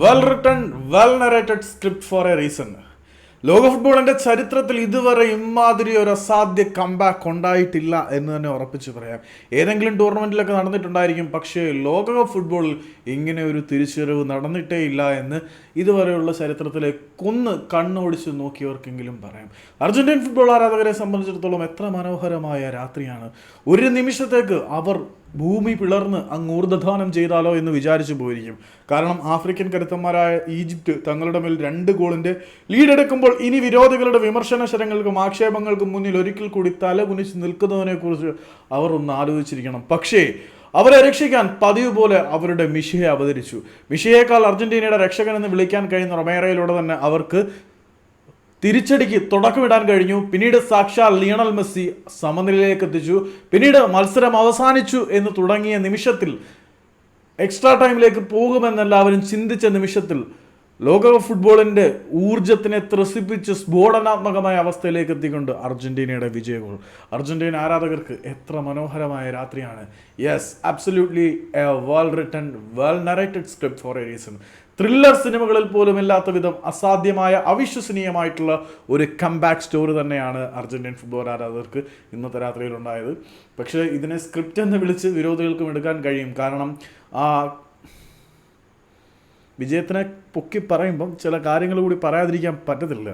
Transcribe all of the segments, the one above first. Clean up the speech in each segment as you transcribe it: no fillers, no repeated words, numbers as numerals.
Well written well narrated script for a reason. ലോക ഫുട്ബോളിന്റെ ചരിത്രത്തിൽ ഇതുവരെ ഇമാതിരി ഒരു അസാധ്യ കംബാക്ക് ഉണ്ടായിട്ടില്ല എന്ന് തന്നെ ഉറപ്പിച്ച് പറയാം. ഏതെങ്കിലും ടൂർണമെന്റിലൊക്കെ നടന്നിട്ടുണ്ടായിരിക്കും, പക്ഷേ ലോകകപ്പ് ഫുട്ബോളിൽ ഇങ്ങനെ ഒരു തിരിച്ചുവരവ് നടന്നിട്ടേ ഇല്ല എന്ന് ഇതുവരെയുള്ള ചരിത്രത്തിലെ കണ്ണോടിച്ച് നോക്കിയവർക്കെങ്കിലും പറയാം. അർജന്റീൻ ഫുട്ബോൾ ആരാധകരെ സംബന്ധിച്ചിടത്തോളം എത്ര മനോഹരമായ രാത്രിയാണ്. ഒരു നിമിഷത്തേക്ക് അവർ ഭൂമി പിളർന്ന് അങ്ങ് ഊർദ്ധദാനം ചെയ്താലോ എന്ന് വിചാരിച്ചു പോയിരിക്കും. കാരണം ആഫ്രിക്കൻ കരുത്തന്മാരായ ഈജിപ്റ്റ് തങ്ങളുടെ മേൽ 2 ഗോളിന്റെ ലീഡെടുക്കുമ്പോൾ ഇനി വിരോധികളുടെ വിമർശന ശരങ്ങൾക്കും ആക്ഷേപങ്ങൾക്കും മുന്നിൽ ഒരിക്കൽ കൂടി തല കുനിച്ച് നിൽക്കുന്നതിനെ കുറിച്ച് അവർ ഒന്ന് ആലോചിച്ചിരിക്കണം. പക്ഷേ അവരെ രക്ഷിക്കാൻ പതിവ് പോലെ അവരുടെ മിഷിയെ അവതരിച്ചു. മിഷിയേക്കാൾ അർജന്റീനയുടെ രക്ഷകൻ എന്ന് വിളിക്കാൻ കഴിയുന്ന റൊമേറയിലൂടെ തന്നെ അവർക്ക് തിരിച്ചടിക്ക് തുടക്കമിടാൻ കഴിഞ്ഞു. പിന്നീട് സാക്ഷാൽ ലിയണൽ മെസ്സി സമനിലയിലേക്ക് എത്തിച്ചു. പിന്നീട് മത്സരം അവസാനിച്ചു എന്ന് തുടങ്ങിയ നിമിഷത്തിൽ, എക്സ്ട്രാ ടൈമിലേക്ക് പോകുമെന്നെല്ലാവരും ചിന്തിച്ച നിമിഷത്തിൽ ലോകകപ്പ് ഫുട്ബോളിന്റെ ഊർജത്തിനെ ത്രസിപ്പിച്ച് സ്ഫോടനാത്മകമായ അവസ്ഥയിലേക്ക് എത്തിക്കൊണ്ട് അർജന്റീനയുടെ വിജയ ഗോൾ. അർജന്റീന ആരാധകർക്ക് എത്ര മനോഹരമായ രാത്രിയാണ്. Yes, absolutely a well written well narrated script for a reason. Thriller സിനിമകളിൽ പോലും ഇല്ലാത്ത വിധം അസാധ്യമായ അവിശ്വസനീയമായിട്ടുള്ള ഒരു കംബാക്ക് സ്റ്റോറി തന്നെയാണ് അർജന്റീൻ ഫുട്ബോൾ ആരാധകർക്ക് ഇന്നത്തെ രാത്രിയിൽ ഉണ്ടായത്. പക്ഷേ ഇതിനെ സ്ക്രിപ്റ്റ് എന്ന് വിളിച്ച് വിരോധികൾക്കും എടുക്കാൻ കഴിയും. കാരണം ആ വിജയത്തിനെ പൊക്കി പറയുമ്പം ചില കാര്യങ്ങൾ കൂടി പറയാതിരിക്കാൻ പറ്റത്തില്ല.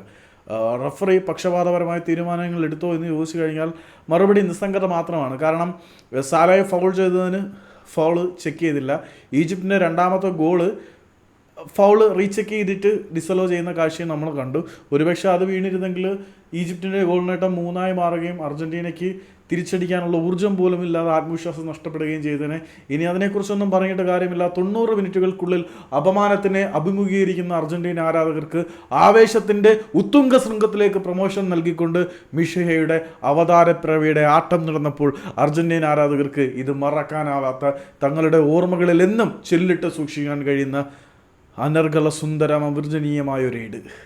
റഫറി പക്ഷപാതപരമായ തീരുമാനങ്ങൾ എടുത്തോ എന്ന് ചോദിച്ചു കഴിഞ്ഞാൽ മറുപടി നിസ്സംഗത മാത്രമാണ്. കാരണം സാലയെ ഫൗൾ ചെയ്തതിന് ഫൗള് ചെക്ക് ചെയ്തില്ല. ഈജിപ്തിൻ്റെ 2ാമത്തെ ഗോള് ഫൗള് റീചെക്ക് ചെയ്തിട്ട് ഡിസലോ ചെയ്യുന്ന കാഴ്ചയും നമ്മൾ കണ്ടു. ഒരുപക്ഷെ അത് വീണിരുന്നെങ്കിൽ ഈജിപ്തിൻ്റെ ഗോൾ നേട്ടം 3 മാറുകയും അർജന്റീനയ്ക്ക് തിരിച്ചടിക്കാനുള്ള ഊർജ്ജം പോലും ഇല്ലാതെ ആത്മവിശ്വാസം നഷ്ടപ്പെടുകയും ചെയ്തതിനെ. ഇനി അതിനെക്കുറിച്ചൊന്നും പറഞ്ഞിട്ട് കാര്യമില്ല. 90 മിനിറ്റുകൾക്കുള്ളിൽ അപമാനത്തിനെ അഭിമുഖീകരിക്കുന്ന അർജന്റീന ആരാധകർക്ക് ആവേശത്തിൻ്റെ ഉത്തുംഗ ശൃംഗത്തിലേക്ക് പ്രൊമോഷൻ നൽകിക്കൊണ്ട് മിഷിഹയുടെ അവതാരപ്പിറവിയുടെ ആട്ടം നടന്നപ്പോൾ അർജന്റീന ആരാധകർക്ക് ഇത് മറക്കാനാവാത്ത, തങ്ങളുടെ ഓർമ്മകളിൽ എന്നും ചെല്ലിട്ട് സൂക്ഷിക്കാൻ കഴിയുന്ന അനർഗള സുന്ദരം അവിർജനീയമായ ഒരു ഈട്.